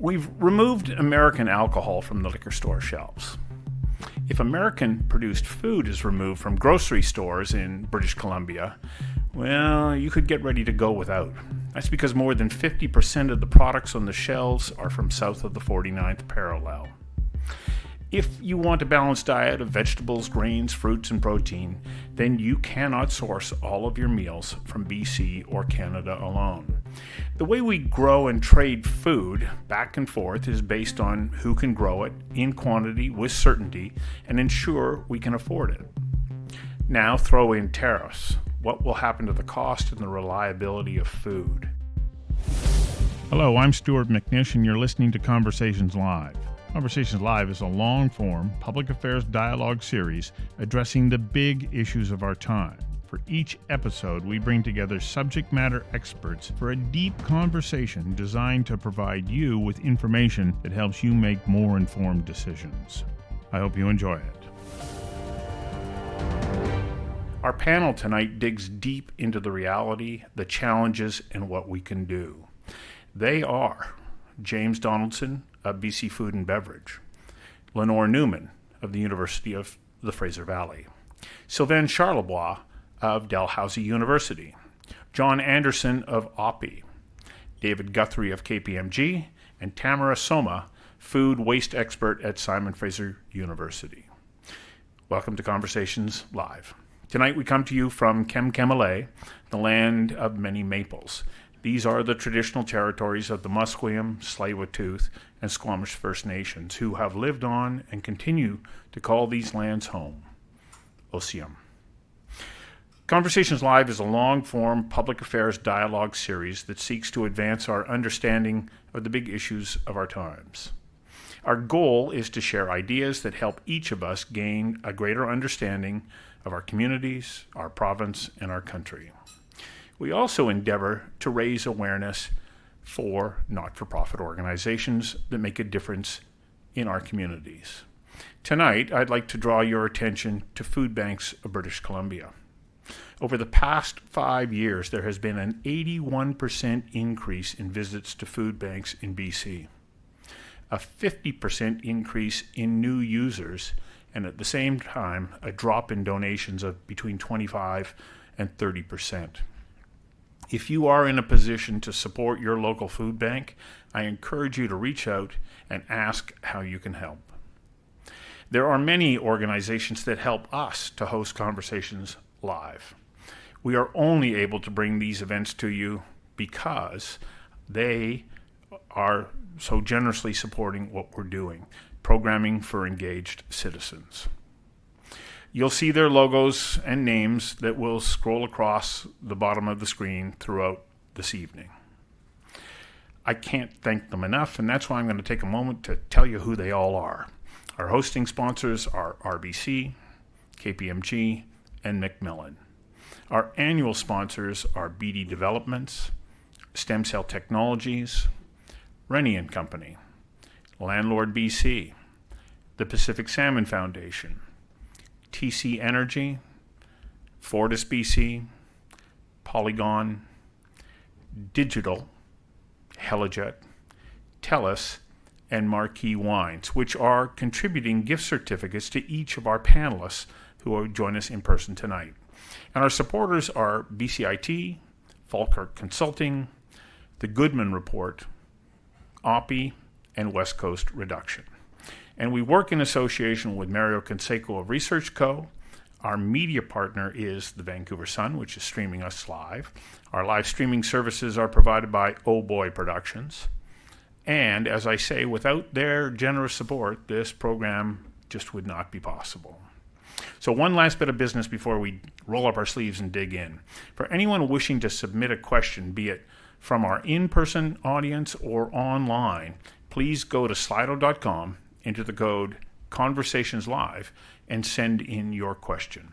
We've removed American alcohol from the liquor store shelves. If American-produced food is removed from grocery stores in British Columbia, well, you could get ready to go without. That's because more than 50% of the products on the shelves are from south of the 49th parallel. If you want a balanced diet of vegetables, grains, fruits, and protein, then you cannot source all of your meals from BC or Canada alone. The way we grow and trade food back and forth is based on who can grow it in quantity with certainty and ensure we can afford it. Now throw in tariffs. What will happen to the cost and the reliability of food? Hello, I'm Stuart McNish, and you're listening to Conversations Live. Conversations Live is a long-form public affairs dialogue series addressing the big issues of our time. For each episode, we bring together subject matter experts for a deep conversation designed to provide you with information that helps you make more informed decisions. I hope you enjoy it. Our panel tonight digs deep into the reality, the challenges, and what we can do. They are James Donaldson of BC Food and Beverage, Lenore Newman of the University of the Fraser Valley, Sylvain Charlebois of Dalhousie University, John Anderson of Oppy, David Guthrie of KPMG, and Tammara Soma, food waste expert at Simon Fraser University. Welcome to Conversations Live. Tonight we come to you from Kamkamale, the land of many maples. These are the traditional territories of the Musqueam, Tsleil-Waututh, and Squamish First Nations, who have lived on and continue to call these lands home. Osium. Conversations Live is a long-form public affairs dialogue series that seeks to advance our understanding of the big issues of our times. Our goal is to share ideas that help each of us gain a greater understanding of our communities, our province, and our country. We also endeavor to raise awareness for not-for-profit organizations that make a difference in our communities. Tonight, I'd like to draw your attention to Food Banks of British Columbia. Over the past 5 years, there has been an 81% increase in visits to food banks in BC, a 50% increase in new users, and at the same time, a drop in donations of between 25 and 30%. If you are in a position to support your local food bank, I encourage you to reach out and ask how you can help. There are many organizations that help us to host Conversations Live. We are only able to bring these events to you because they are so generously supporting what we're doing, programming for engaged citizens. You'll see their logos and names that will scroll across the bottom of the screen throughout this evening. I can't thank them enough, and that's why I'm going to take a moment to tell you who they all are. Our hosting sponsors are RBC, KPMG, and Macmillan. Our annual sponsors are BD Developments, Stem Cell Technologies, Rennie & Company, Landlord BC, the Pacific Salmon Foundation, TC Energy, Fortis BC, Polygon, Digital, Helijet, TELUS, and Marquee Wines, which are contributing gift certificates to each of our panelists who will join us in person tonight. And our supporters are BCIT, Falkirk Consulting, the Goodman Report, Oppy, and West Coast Reduction. And we work in association with Mario Canseco of Research Co. Our media partner is the Vancouver Sun, which is streaming us live. Our live streaming services are provided by Oh Boy Productions. And as I say, without their generous support, this program just would not be possible. So one last bit of business before we roll up our sleeves and dig in. For anyone wishing to submit a question, be it from our in-person audience or online, please go to slido.com, enter the code Conversations Live, and send in your question.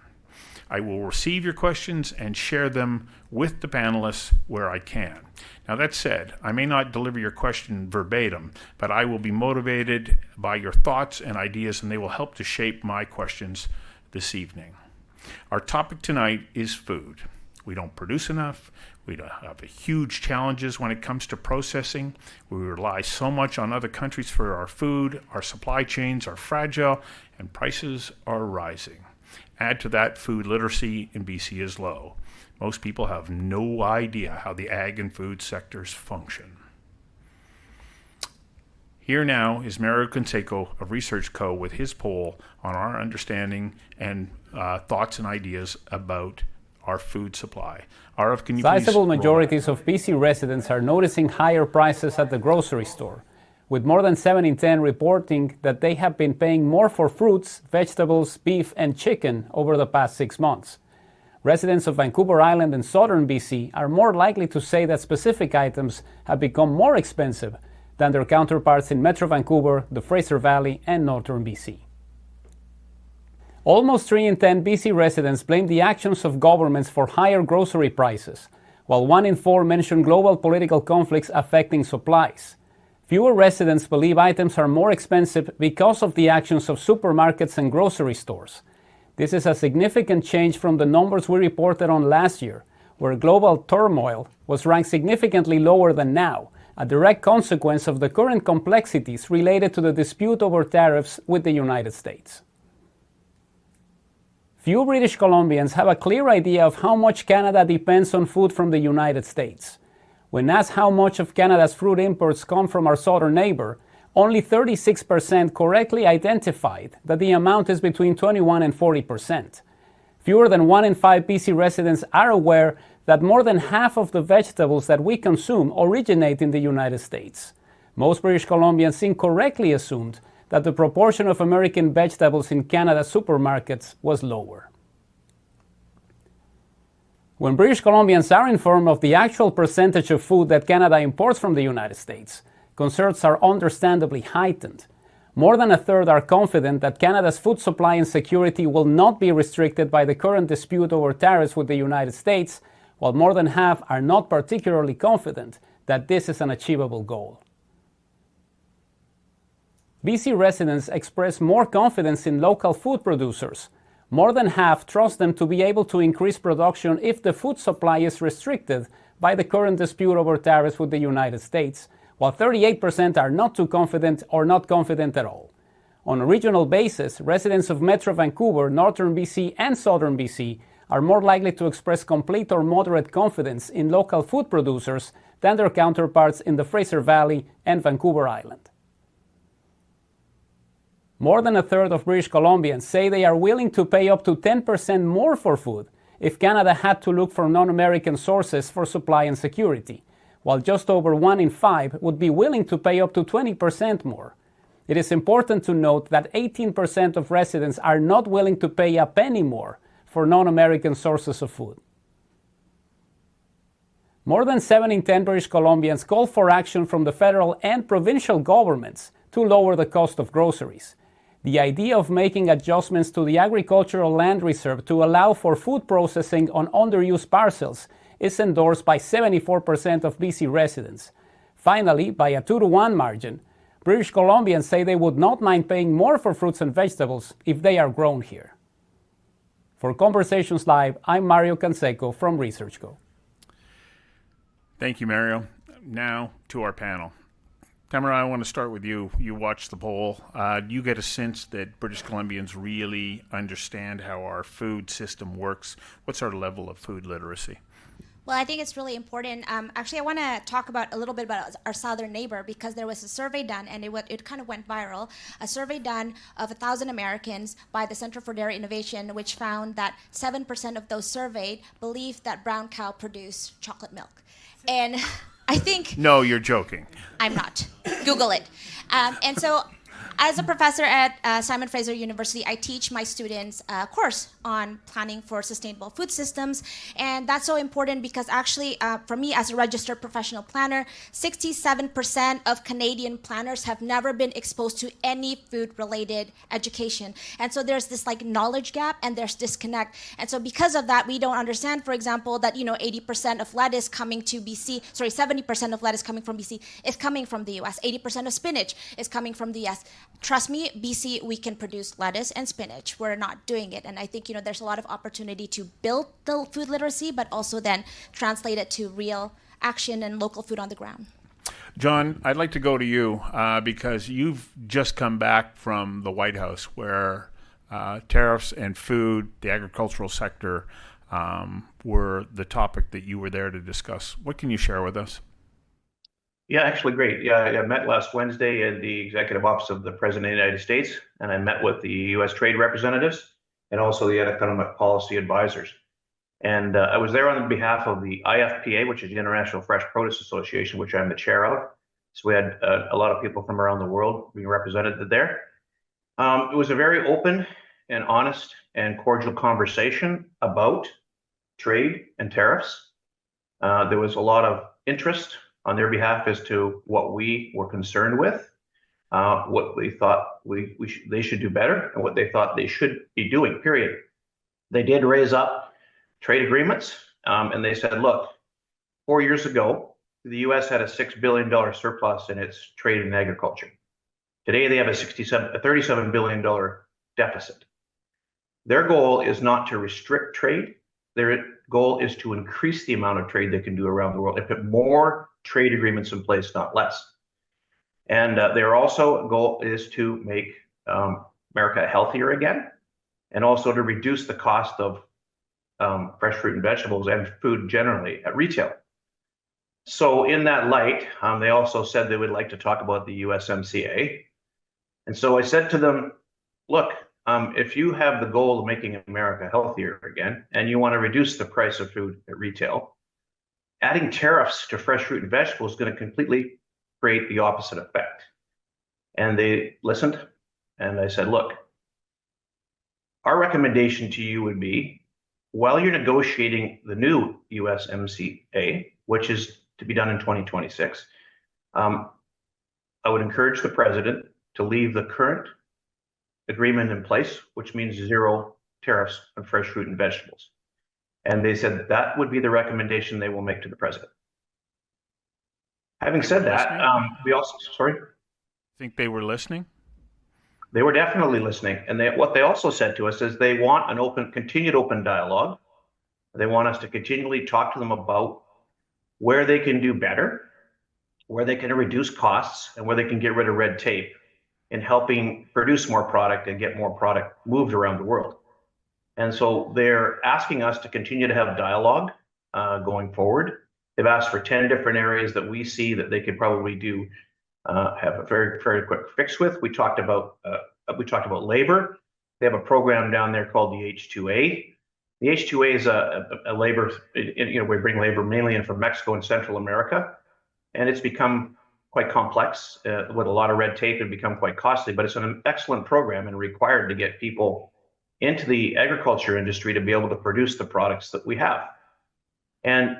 I will receive your questions and share them with the panelists where I can. Now that said, I may not deliver your question verbatim, but I will be motivated by your thoughts and ideas, and they will help to shape my questions this evening. Our topic tonight is food. We don't produce enough, We have huge challenges when it comes to processing. We rely so much on other countries for our food. Our supply chains are fragile, and prices are rising. Add to that, food literacy in BC is low. Most people have no idea how the ag and food sectors function. Here now is Mario Canseco of Research Co. with his poll on our understanding and thoughts and ideas about our food supply. Arav, can you please? Sizable majorities of BC residents are noticing higher prices at the grocery store, with more than 7 in 10 reporting that they have been paying more for fruits, vegetables, beef, and chicken over the past 6 months. Residents of Vancouver Island and southern BC are more likely to say that specific items have become more expensive than their counterparts in Metro Vancouver, the Fraser Valley, and northern BC. Almost 3 in 10 BC residents blame the actions of governments for higher grocery prices, while 1 in 4 mention global political conflicts affecting supplies. Fewer residents believe items are more expensive because of the actions of supermarkets and grocery stores. This is a significant change from the numbers we reported on last year, where global turmoil was ranked significantly lower than now, a direct consequence of the current complexities related to the dispute over tariffs with the United States. Few British Columbians have a clear idea of how much Canada depends on food from the United States. When asked how much of Canada's fruit imports come from our southern neighbor, only 36% correctly identified that the amount is between 21 and 40%. Fewer than 1 in 5 BC residents are aware that more than half of the vegetables that we consume originate in the United States. Most British Columbians incorrectly assumed that the proportion of American vegetables in Canada's supermarkets was lower. When British Columbians are informed of the actual percentage of food that Canada imports from the United States, concerns are understandably heightened. More than a third are confident that Canada's food supply and security will not be restricted by the current dispute over tariffs with the United States, while more than half are not particularly confident that this is an achievable goal. BC residents express more confidence in local food producers. More than half trust them to be able to increase production if the food supply is restricted by the current dispute over tariffs with the United States, while 38% are not too confident or not confident at all. On a regional basis, residents of Metro Vancouver, northern BC, and southern BC are more likely to express complete or moderate confidence in local food producers than their counterparts in the Fraser Valley and Vancouver Island. More than a third of British Columbians say they are willing to pay up to 10% more for food if Canada had to look for non-American sources for supply and security, while just over 1 in 5 would be willing to pay up to 20% more. It is important to note that 18% of residents are not willing to pay a penny more for non-American sources of food. More than 7 in 10 British Columbians call for action from the federal and provincial governments to lower the cost of groceries. The idea of making adjustments to the agricultural land reserve to allow for food processing on underused parcels is endorsed by 74% of BC residents. Finally, by a 2-to-1 margin, British Columbians say they would not mind paying more for fruits and vegetables if they are grown here. For Conversations Live, I'm Mario Canseco from Research Co. Thank you, Mario. Now to our panel. Tammara, I want to start with you. You watched the poll. You get a sense that British Columbians really understand how our food system works. What's our level of food literacy? Well, I think it's really important. Actually, I want to talk about a little bit about our southern neighbor, because there was a survey done, and it kind of went viral. A survey done of 1,000 Americans by the Center for Dairy Innovation, which found that 7% of those surveyed believed that brown cow produce chocolate milk. And I think... No, you're joking. I'm not. Google it. And so, as a professor at Simon Fraser University, I teach my students a course on planning for sustainable food systems. And that's so important because actually, for me as a registered professional planner, 67% of Canadian planners have never been exposed to any food-related education. And so there's this knowledge gap and there's disconnect. And so because of that, we don't understand, for example, that 80% of lettuce coming to BC, 70% of lettuce coming from BC is coming from the US. 80% of spinach is coming from the US. trust me, BC, we can produce lettuce and spinach. We're not doing it. And I think, there's a lot of opportunity to build the food literacy, but also then translate it to real action and local food on the ground. John, I'd like to go to you because you've just come back from the White House where tariffs and food, the agricultural sector, were the topic that you were there to discuss. What can you share with us? Yeah, actually, great. Yeah, I met last Wednesday at the Executive Office of the President of the United States, and I met with the U.S. trade representatives and also the economic policy advisors. And I was there on behalf of the IFPA, which is the International Fresh Produce Association, which I'm the chair of. So we had a lot of people from around the world being represented there. It was a very open and honest and cordial conversation about trade and tariffs. There was a lot of interest on their behalf as to what we were concerned with, what they thought they should do better, and what they thought they should be doing, period. They did raise up trade agreements, and they said, look, 4 years ago, the U.S. had a $6 billion surplus in its trade and agriculture. Today, they have a $37 billion deficit. Their goal is not to restrict trade. Their goal is to increase the amount of trade they can do around the world. They put more trade agreements in place, not less. And their also goal is to make America healthier again, and also to reduce the cost of fresh fruit and vegetables and food generally at retail. So in that light, they also said they would like to talk about the USMCA. And so I said to them, look, if you have the goal of making America healthier again, and you want to reduce the price of food at retail, adding tariffs to fresh fruit and vegetables is going to completely create the opposite effect. And they listened, and I said, look, our recommendation to you would be, while you're negotiating the new USMCA, which is to be done in 2026, I would encourage the president to leave the current agreement in place, which means zero tariffs on fresh fruit and vegetables. And they said that would be the recommendation they will make to the president. Having said that, we also, sorry? Think they were listening? They were definitely listening. And what they also said to us is they want an continued open dialogue. They want us to continually talk to them about where they can do better, where they can reduce costs, and where they can get rid of red tape in helping produce more product and get more product moved around the world. And so they're asking us to continue to have dialogue going forward. They've asked for 10 different areas that we see that they could probably do have a very, very quick fix with. We talked about labor. They have a program down there called the H2A. The H2A is a labor, we bring labor mainly in from Mexico and Central America, and it's become quite complex with a lot of red tape and become quite costly, but it's an excellent program and required to get people into the agriculture industry to be able to produce the products that we have. And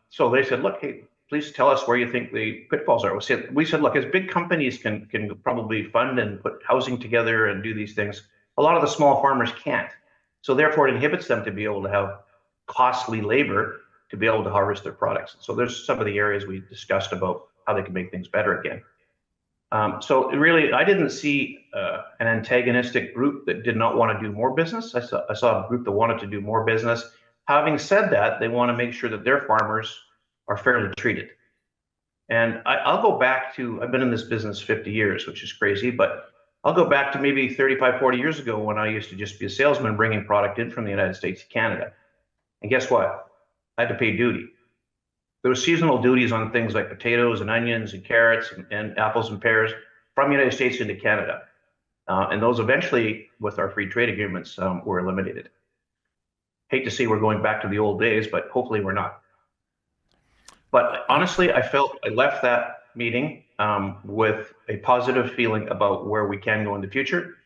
so they said, look, hey, please tell us where you think the pitfalls are. We said, look, as big companies can probably fund and put housing together and do these things, a lot of the small farmers can't. So therefore, it inhibits them to be able to have costly labor to be able to harvest their products. So there's some of the areas we discussed about how they can make things better again. So really, I didn't see an antagonistic group that did not want to do more business. I saw a group that wanted to do more business. Having said that, they want to make sure that their farmers are fairly treated. And I'll go back to, I've been in this business 50 years, which is crazy, but I'll go back to maybe 35, 40 years ago when I used to just be a salesman bringing product in from the United States to Canada. And guess what? I had to pay duty. There were seasonal duties on things like potatoes and onions and carrots and apples and pears from the United States into Canada. And those eventually, with our free trade agreements, were eliminated. Hate to say we're going back to the old days, but hopefully we're not. But honestly, I felt I left that meeting with a positive feeling about where we can go in the future.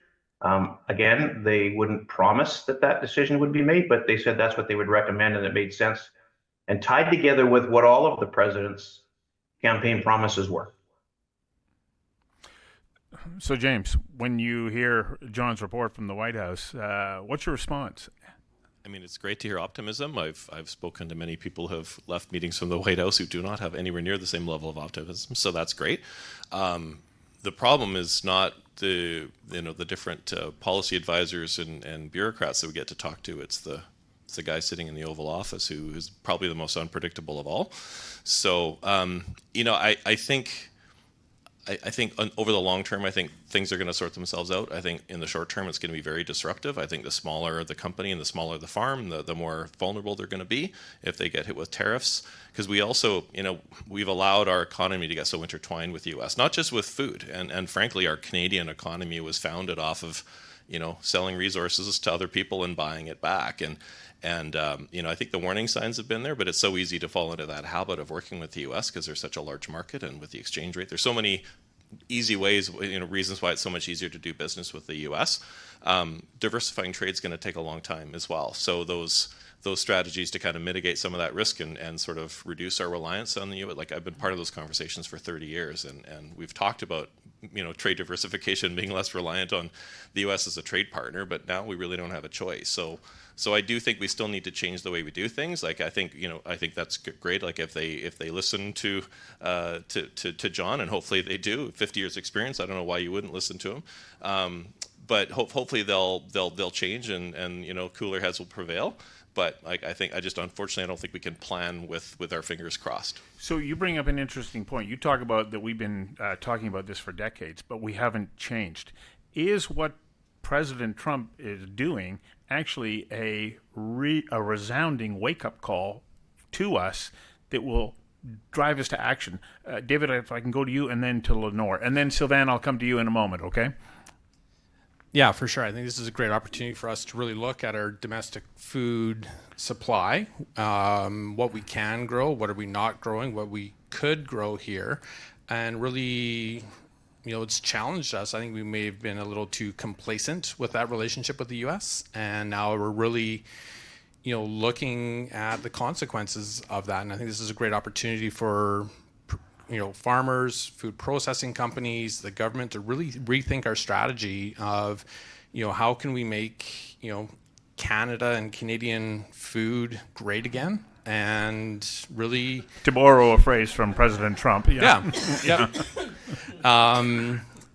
Again, they wouldn't promise that decision would be made, but they said that's what they would recommend, and it made sense, and tied together with what all of the president's campaign promises were. So, James, when you hear John's report from the White House, what's your response? I mean, it's great to hear optimism. I've spoken to many people who have left meetings from the White House who do not have anywhere near the same level of optimism, so that's great. the problem is not the different policy advisors and bureaucrats that we get to talk to. It's the guy sitting in the Oval Office who is probably the most unpredictable of all. So I think over the long term, I think things are going to sort themselves out. I think in the short term, it's going to be very disruptive. I think the smaller the company and the smaller the farm, the more vulnerable they're going to be if they get hit with tariffs. Because we also, we've allowed our economy to get so intertwined with the U.S., not just with food. And frankly, our Canadian economy was founded off of, selling resources to other people and buying it back. And I think the warning signs have been there, but it's so easy to fall into that habit of working with the U.S. because there's such a large market, and with the exchange rate, there's so many easy ways, reasons why it's so much easier to do business with the U.S. Diversifying trade is going to take a long time as well. So those strategies to kind of mitigate some of that risk and sort of reduce our reliance on the U.S. Like, I've been part of those conversations for 30 years, and we've talked about trade diversification, being less reliant on the U.S. as a trade partner, but now we really don't have a choice. So I do think we still need to change the way we do things. Like, I think that's great. Like, if they listen to John, and hopefully they do, 50 years experience, I don't know why you wouldn't listen to him. But hopefully they'll change, and cooler heads will prevail. But unfortunately, I don't think we can plan with our fingers crossed. So you bring up an interesting point. You talk about that we've been talking about this for decades, but we haven't changed. Is what President Trump is doing actually a resounding wake-up call to us that will drive us to action? David, if I can go to you and then to Lenore. And then, Sylvain, I'll come to you in a moment, okay? Yeah, for sure. I think this is a great opportunity for us to really look at our domestic food supply, what we can grow, what are we not growing, what we could grow here, and really, it's challenged us. I think we may have been a little too complacent with that relationship with the U.S., and now we're really, looking at the consequences of that. And I think this is a great opportunity for farmers, food processing companies, the government to really rethink our strategy of, how can we make, Canada and Canadian food great again, and really, to borrow a phrase from President Trump. Yeah.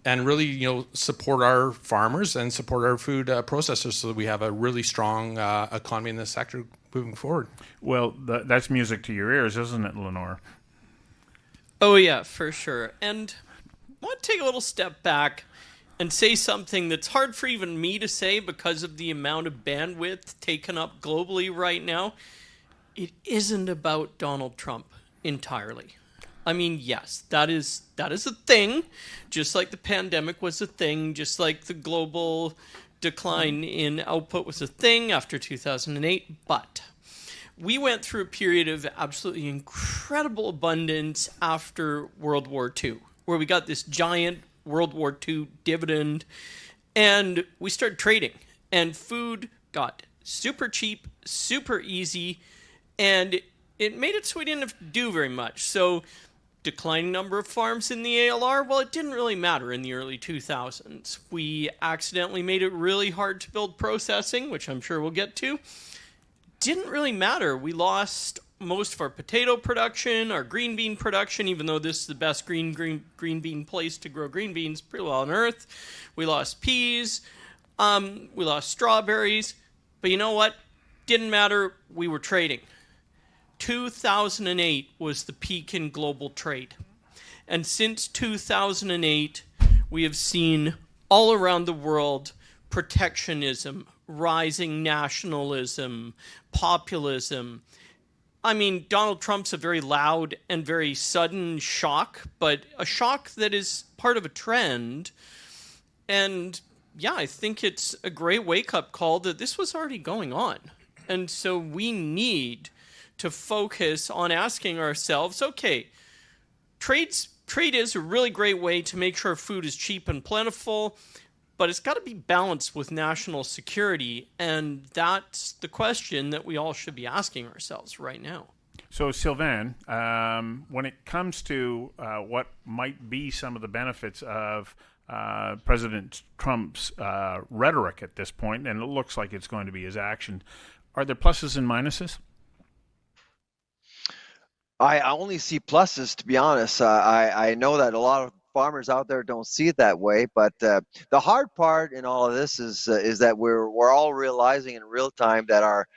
And really, support our farmers and support our food processors so that we have a really strong economy in this sector moving forward. Well, that's music to your ears, isn't it, Lenore? Oh, yeah, for sure. And I want to take a little step back and say something that's hard for even me to say because of the amount of bandwidth taken up globally right now. It isn't about Donald Trump entirely. I mean, yes, that is a thing, just like the pandemic was a thing, just like the global decline in output was a thing after 2008, but we went through a period of absolutely incredible abundance after World War II, where we got this giant World War II dividend, and we started trading, and food got super cheap, super easy, and it made it so we didn't have to do very much. So declining number of farms in the ALR, well, it didn't really matter in the early 2000s. We accidentally made it really hard to build processing, which I'm sure we'll get to. Didn't really matter. We lost most of our potato production, our green bean production, even though this is the best green bean place to grow green beans pretty well on earth. We lost peas. We lost strawberries. But you know what? Didn't matter. We were trading. 2008 was the peak in global trade. And since 2008, we have seen all around the world protectionism, rising nationalism, populism. I mean, Donald Trump's a very loud and very sudden shock, but a shock that is part of a trend. And yeah, I think it's a great wake-up call that this was already going on. And so we need to focus on asking ourselves, okay, trade is a really great way to make sure food is cheap and plentiful, but it's got to be balanced with national security, and that's the question that we all should be asking ourselves right now. So, Sylvain, when it comes to what might be some of the benefits of President Trump's rhetoric at this point, and it looks like it's going to be his action, are there pluses and minuses? I only see pluses, to be honest. I know that a lot of farmers out there don't see it that way. But the hard part in all of this is that we're all realizing in real time that our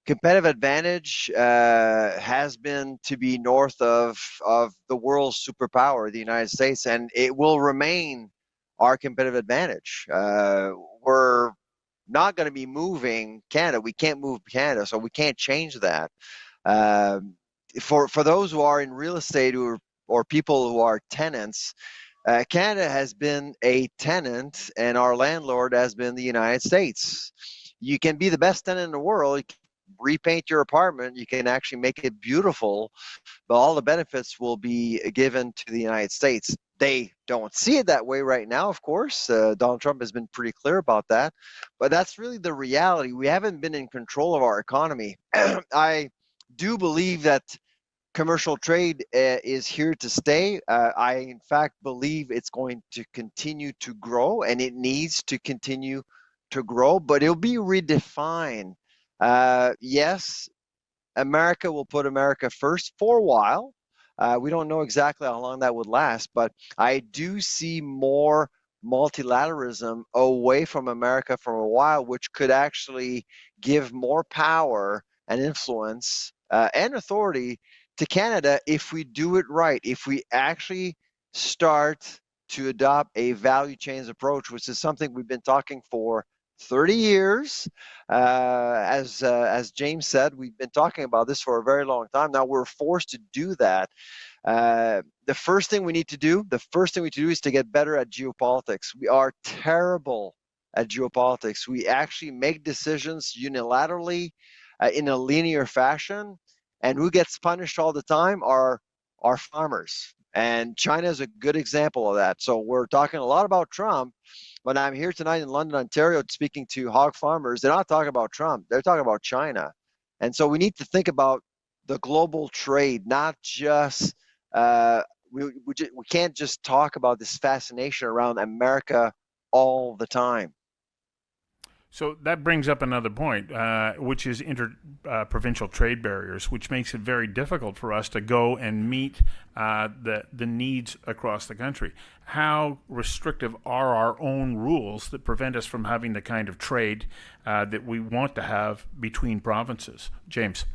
competitive advantage has been to be north of the world's superpower, the United States, and it will remain our competitive advantage. We're not going to be moving Canada. We can't move Canada, so we can't change that. For those who are in real estate or people who are tenants, Canada has been a tenant, and our landlord has been the United States. You can be the best tenant in the world. You can repaint your apartment. You can actually make it beautiful, but all the benefits will be given to the United States. They don't see it that way right now, of course. Donald Trump has been pretty clear about that, but that's really the reality. We haven't been in control of our economy. I do believe that commercial trade is here to stay. I, in fact, believe it's going to continue to grow, and it needs to continue to grow, but it'll be redefined. Yes, America will put America first for a while. We don't know exactly how long that would last, but I do see more multilateralism away from America for a while, which could actually give more power and influence and authority to Canada if we do it right, if we actually start to adopt a value chains approach, which is something we've been talking for 30 years. As James said, we've been talking about this for a very long time. Now we're forced to do that. The first thing we need to do is to get better at geopolitics. We are terrible at geopolitics. We actually make decisions unilaterally in a linear fashion, and who gets punished all the time are our farmers. And China is a good example of that. So we're talking a lot about Trump. When I'm here tonight in London, Ontario, speaking to hog farmers, they're not talking about Trump. They're talking about China. And so we need to think about the global trade, not just we can't just talk about this fascination around America all the time. So that brings up another point, which is provincial trade barriers, which makes it very difficult for us to go and meet the needs across the country. How restrictive are our own rules that prevent us from having the kind of trade that we want to have between provinces? James.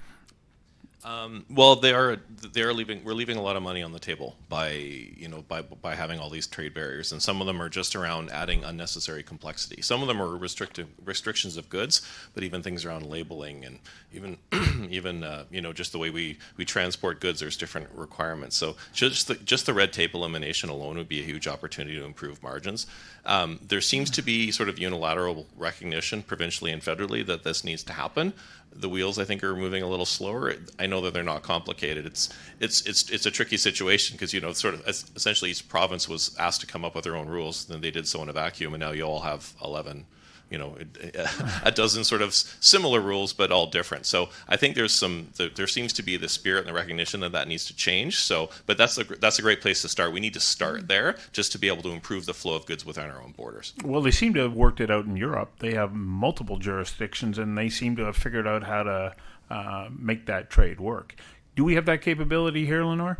Well, we're leaving a lot of money on the table by having all these trade barriers, and some of them are just around adding unnecessary complexity. Some of them are restrictions of goods, but even things around labeling and even just the way we transport goods, there's different requirements. So just the red tape elimination alone would be a huge opportunity to improve margins. There seems to be sort of unilateral recognition provincially and federally that this needs to happen. The wheels, I think, are moving a little slower. I know that they're not complicated. It's a tricky situation because sort of essentially each province was asked to come up with their own rules, and they did so in a vacuum, and now you all have 11, a dozen sort of similar rules, but all different. So I think there seems to be the spirit and the recognition that needs to change. So, but that's a great place to start. We need to start there just to be able to improve the flow of goods within our own borders. Well, they seem to have worked it out in Europe. They have multiple jurisdictions, and they seem to have figured out how to make that trade work. Do we have that capability here, Lenore?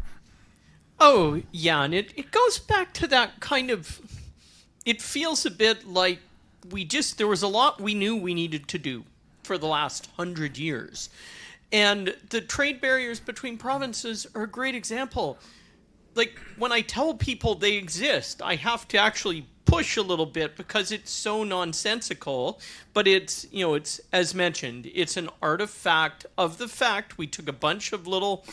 Oh, yeah, and it goes back to that kind of, it feels a bit like there was a lot we knew we needed to do for the last 100 years. And the trade barriers between provinces are a great example. Like, when I tell people they exist, I have to actually push a little bit because it's so nonsensical. But it's, it's, as mentioned, it's an artifact of the fact we took a bunch of little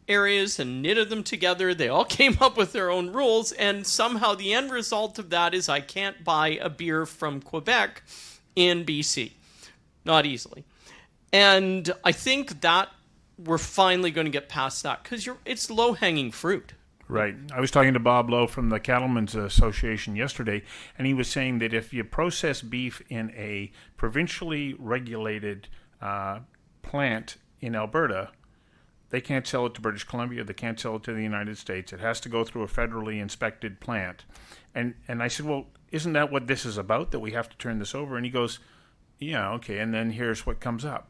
areas and knitted them together. They all came up with their own rules, and somehow the end result of that is I can't buy a beer from Quebec in BC. Not easily. And I think that we're finally going to get past that because it's low-hanging fruit. Right. I was talking to Bob Lowe from the Cattlemen's Association yesterday, and he was saying that if you process beef in a provincially regulated plant in Alberta, they can't sell it to British Columbia. They can't sell it to the United States. It has to go through a federally inspected plant. And I said, well, isn't that what this is about, that we have to turn this over? And he goes, yeah, okay, and then here's what comes up.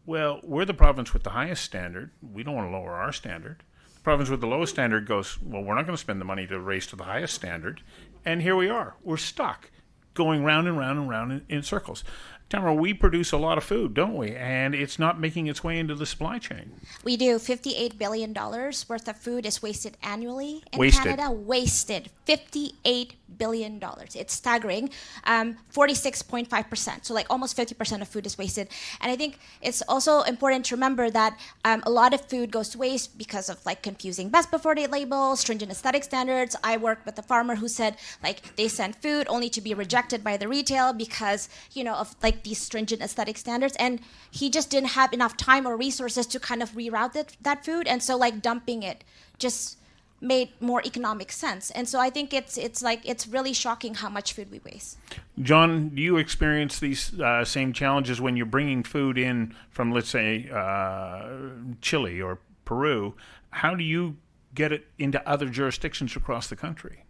Well, we're the province with the highest standard. We don't want to lower our standard. province with the lowest standard goes, well, we're not going to spend the money to raise to the highest standard. And here we are. We're stuck going round and round and round in circles. Tammara, we produce a lot of food, don't we? And it's not making its way into the supply chain. We do. $58 billion worth of food is wasted annually in Wasted. Canada. Wasted. $58 billion. It's staggering. 46.5%. So like almost 50% of food is wasted. And I think it's also important to remember that a lot of food goes to waste because of like confusing best before date labels, stringent aesthetic standards. I worked with a farmer who said like they sent food only to be rejected by the retail because, you know, of like these stringent aesthetic standards, and he just didn't have enough time or resources to kind of reroute that food, and so like dumping it just made more economic sense. And so I think it's really shocking how much food we waste. John, do you experience these same challenges when you're bringing food in from, let's say, Chile or Peru? How do you get it into other jurisdictions across the country?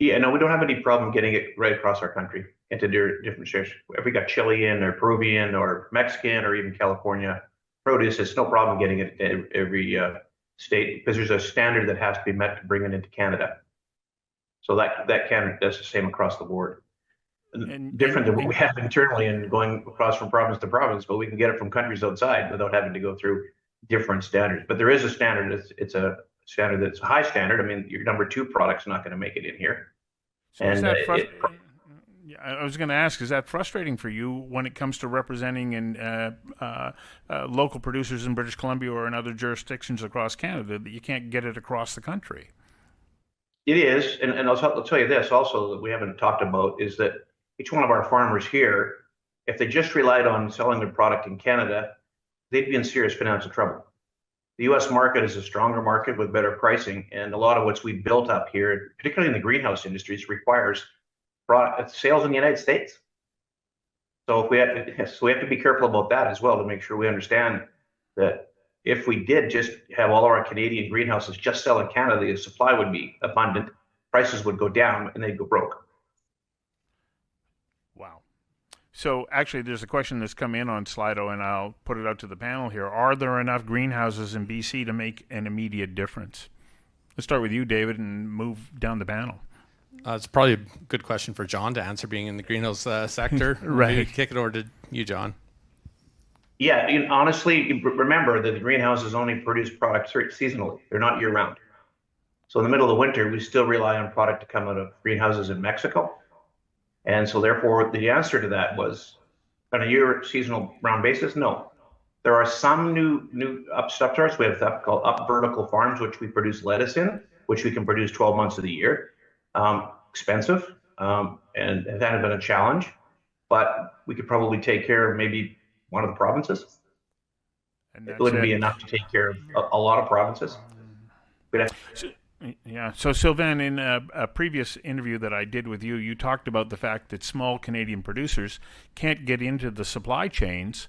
Yeah, no, we don't have any problem getting it right across our country into different states. If we got Chilean or Peruvian or Mexican or even California produce, it's no problem getting it to every state, because there's a standard that has to be met to bring it into Canada. So that's the same across the board. Different than what we have internally and going across from province to province, but we can get it from countries outside without having to go through different standards. But there is a standard. It's a standard that's a high standard. I mean, your number 2 product's not going to make it in here. So I was going to ask, is that frustrating for you when it comes to representing in local producers in British Columbia or in other jurisdictions across Canada, that you can't get it across the country? It is, and I'll tell you this also that we haven't talked about, is that each one of our farmers here, if they just relied on selling their product in Canada, they'd be in serious financial trouble. The U.S. market is a stronger market with better pricing, and a lot of what's we built up here, particularly in the greenhouse industries, requires product sales in the United States. So we have to be careful about that as well, to make sure we understand that if we did just have all of our Canadian greenhouses just sell in Canada, the supply would be abundant, prices would go down, and they'd go broke. Wow. So actually, there's a question that's come in on Slido, and I'll put it out to the panel here. Are there enough greenhouses in BC to make an immediate difference? Let's start with you, David, and move down the panel. It's probably a good question for John to answer, being in the greenhouse sector. Right. Maybe kick it over to you, John. Yeah, honestly, remember that the greenhouses only produce products seasonally. They're not year-round. So in the middle of the winter, we still rely on product to come out of greenhouses in Mexico. And so therefore, the answer to that was, on a year seasonal round basis, no. There are some new up starts. We have stuff called up vertical farms, which we produce lettuce in, which we can produce 12 months of the year. Expensive, and that has been a challenge, but we could probably take care of maybe one of the provinces. And it wouldn't be enough to take care of a lot of provinces. So Sylvain, in a previous interview that I did with you, you talked about the fact that small Canadian producers can't get into the supply chains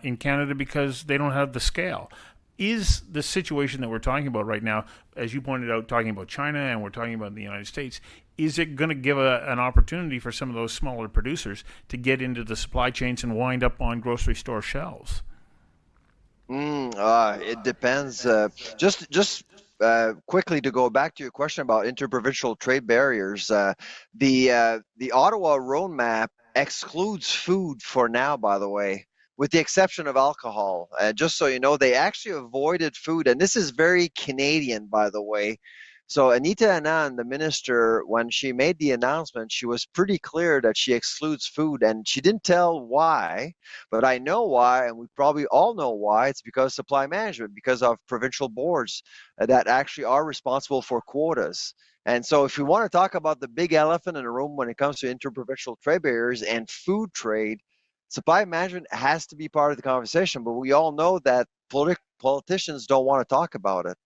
in Canada because they don't have the scale. Is the situation that we're talking about right now, as you pointed out, talking about China and we're talking about the United States, is it going to give an opportunity for some of those smaller producers to get into the supply chains and wind up on grocery store shelves? It depends. Just quickly to go back to your question about interprovincial trade barriers, the Ottawa roadmap excludes food for now, by the way, with the exception of alcohol. Just so you know, they actually avoided food, and this is very Canadian, by the way. So Anita Anand, the minister, when she made the announcement, she was pretty clear that she excludes food, and she didn't tell why, but I know why, and we probably all know why. It's because supply management, because of provincial boards that actually are responsible for quotas. And so if you want to talk about the big elephant in the room when it comes to interprovincial trade barriers and food trade, supply management has to be part of the conversation, but we all know that politicians don't want to talk about it.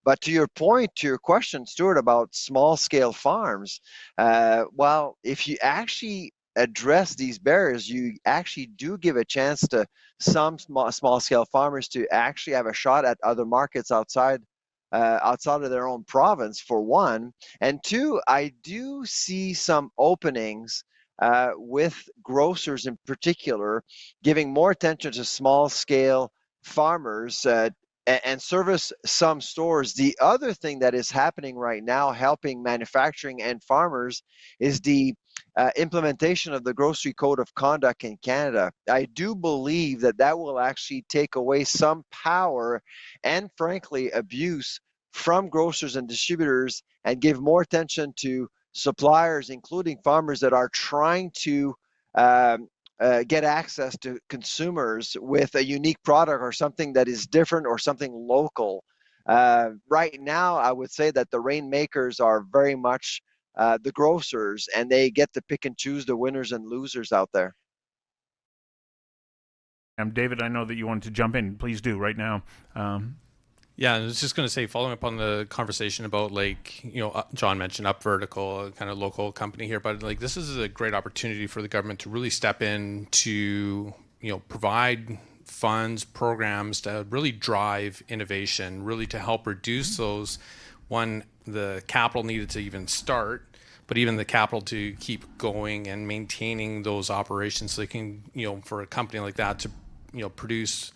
But to your point, to your question, Stuart, about small-scale farms, well, if you actually address these barriers, you actually do give a chance to some small-scale farmers to actually have a shot at other markets outside of their own province, for one. And two, I do see some openings with grocers in particular, giving more attention to small-scale farmers and service some stores. The other thing that is happening right now, helping manufacturing and farmers, is the implementation of the Grocery Code of Conduct in Canada. I do believe that that will actually take away some power and, frankly, abuse from grocers and distributors, and give more attention to suppliers, including farmers that are trying to get access to consumers with a unique product or something that is different or something local. Right now, I would say that the rainmakers are very much the grocers, and they get to pick and choose the winners and losers out there. David, I know that you wanted to jump in. Please do right now. Yeah, I was just going to say, following up on the conversation about, like, John mentioned Up Vertical, kind of local company here, but like this is a great opportunity for the government to really step in to, provide funds, programs to really drive innovation, really to help reduce those, the capital needed to even start, but even the capital to keep going and maintaining those operations, so they can, for a company like that to, produce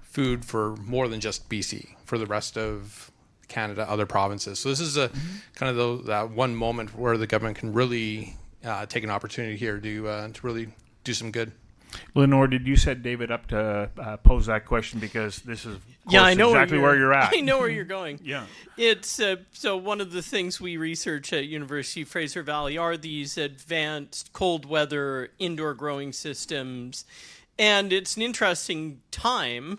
food for more than just BC, for the rest of Canada, other provinces. So this is a kind of that one moment where the government can really take an opportunity here to really do some good. Lenore, did you set David up to pose that question, because this is I know exactly where you're at? I know where you're going. Yeah. It's so one of the things we research at University of Fraser Valley are these advanced cold weather indoor growing systems, and it's an interesting time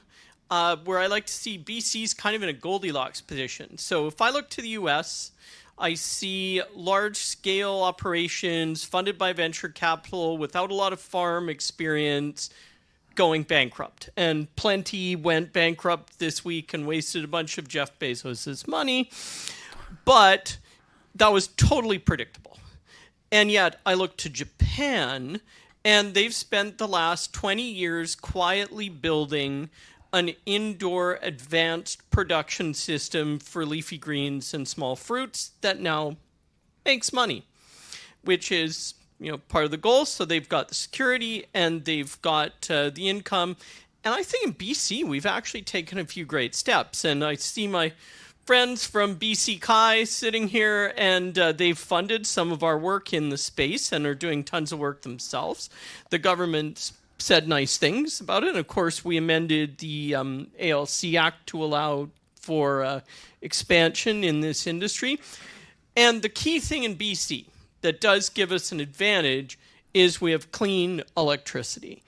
where I like to see BC's kind of in a Goldilocks position. So if I look to the U.S., I see large-scale operations funded by venture capital without a lot of farm experience going bankrupt. And plenty went bankrupt this week and wasted a bunch of Jeff Bezos' money. But that was totally predictable. And yet I look to Japan, and they've spent the last 20 years quietly building an indoor advanced production system for leafy greens and small fruits that now makes money, which is, part of the goal. So they've got the security and they've got the income. And I think in BC, we've actually taken a few great steps. And I see my friends from BC Chi sitting here, and they've funded some of our work in the space and are doing tons of work themselves. The government's said nice things about it. And of course, we amended the ALC Act to allow for expansion in this industry. And the key thing in BC that does give us an advantage is we have clean electricity.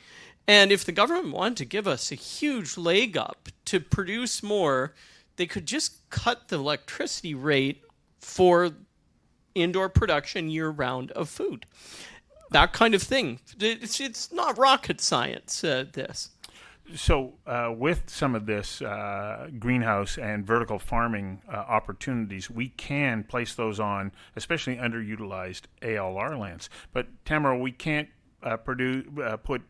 And if the government wanted to give us a huge leg up to produce more, they could just cut the electricity rate for indoor production year-round of food. That kind of thing. It's not rocket science, this. So with some of this greenhouse and vertical farming opportunities, we can place those on, especially underutilized ALR lands. But Tammara, we can't put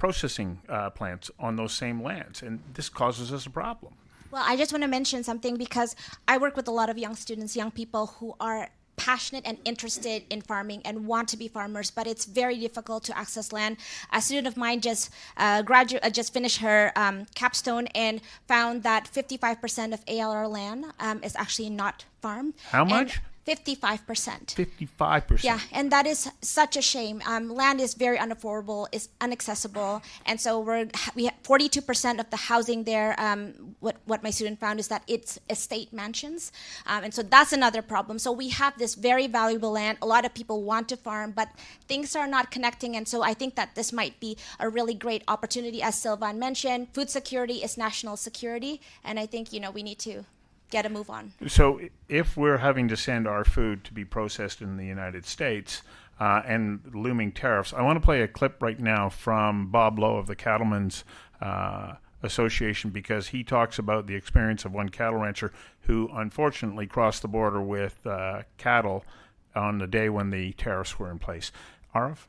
processing plants on those same lands, and this causes us a problem. Well, I just want to mention something, because I work with a lot of young students, young people who are passionate and interested in farming and want to be farmers, but it's very difficult to access land. A student of mine just finished her capstone and found that 55% of ALR land is actually not farmed. How much? 55%. 55%. Yeah, and that is such a shame. Land is very unaffordable, is inaccessible, and so we have 42% of the housing there. What my student found is that it's estate mansions, and so that's another problem. So we have this very valuable land. A lot of people want to farm, but things are not connecting, and so I think that this might be a really great opportunity. As Sylvain mentioned, food security is national security, and I think we need to get a move on. So if we're having to send our food to be processed in the United States and looming tariffs, I want to play a clip right now from Bob Lowe of the Cattlemen's Association, because he talks about the experience of one cattle rancher who unfortunately crossed the border with cattle on the day when the tariffs were in place. Arav?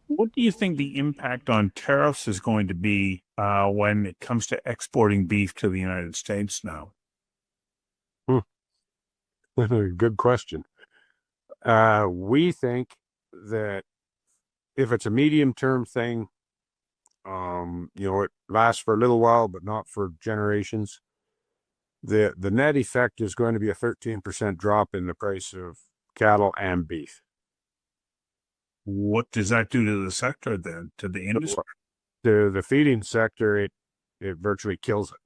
What do you think the impact on tariffs is going to be when it comes to exporting beef to the United States now? Good question. We think that if it's a medium-term thing, It lasts for a little while, but not for generations. The net effect is going to be a 13% drop in the price of cattle and beef. What does that do to the sector then, to the industry? The feeding sector, it virtually kills it.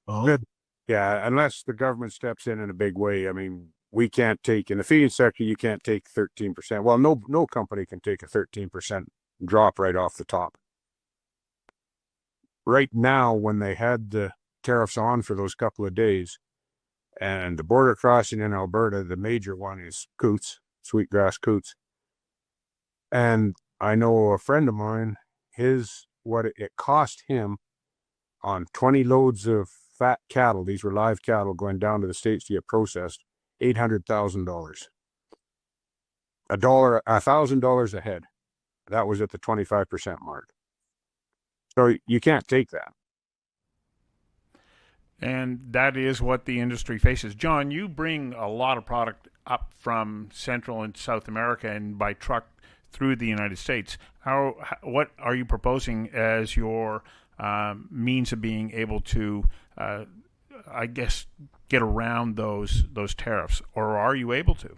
Oh, Good. Yeah, unless the government steps in a big way. I mean, we can't take, in the feeding sector, you can't take 13%. Well, no company can take a 13% drop right off the top. Right now, when they had the tariffs on for those couple of days, and the border crossing in Alberta, the major one is coots, sweetgrass coots. And I know a friend of mine, what it cost him on 20 loads of fat cattle, these were live cattle going down to the States to get processed, $800,000. $1,000 a head. That was at the 25% mark. So you can't take that. And that is what the industry faces. John, you bring a lot of product up from Central and South America and by truck through the United States. What are you proposing as your means of being able to, I guess, get around those tariffs, or are you able to?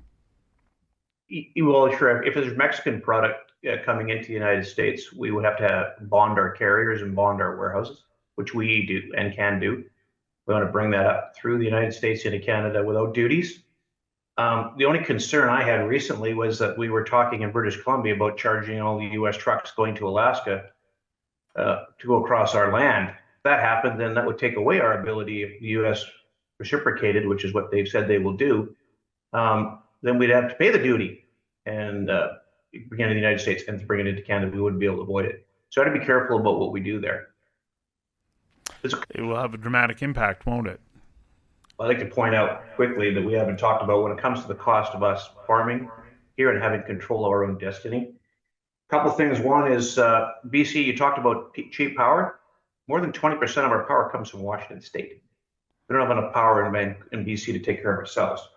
Well, sure. If there's Mexican product coming into the United States, we would have to bond our carriers and bond our warehouses, which we do and can do. We want to bring that up through the United States into Canada without duties. The only concern I had recently was that we were talking in British Columbia about charging all the U.S. trucks going to Alaska to go across our land. If that happened, then that would take away our ability if the U.S. reciprocated, which is what they've said they will do. Then we'd have to pay the duty and bring it into the United States, and to bring it into Canada, we wouldn't be able to avoid it. So I have to be careful about what we do there. It will have a dramatic impact, won't it? I'd like to point out quickly that we haven't talked about when it comes to the cost of us farming here and having control of our own destiny. A couple of things. One is BC, you talked about cheap power. More than 20% of our power comes from Washington State. We don't have enough power in BC to take care of ourselves.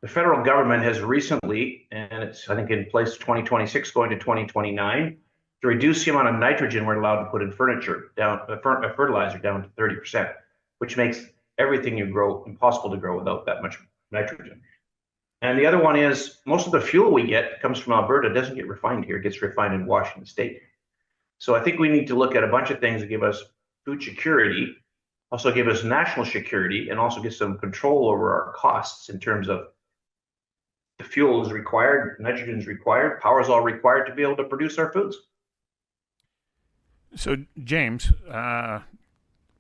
The federal government has recently, and it's I think in place 2026 going to 2029, to reduce the amount of nitrogen we're allowed to put in fertilizer down to 30%, which makes everything you grow impossible to grow without that much nitrogen. And the other one is most of the fuel we get comes from Alberta. It doesn't get refined here. It gets refined in Washington State. So I think we need to look at a bunch of things that give us food security, also give us national security, and also get some control over our costs in terms of the fuel is required, nitrogen is required, power is all required to be able to produce our foods. So, James,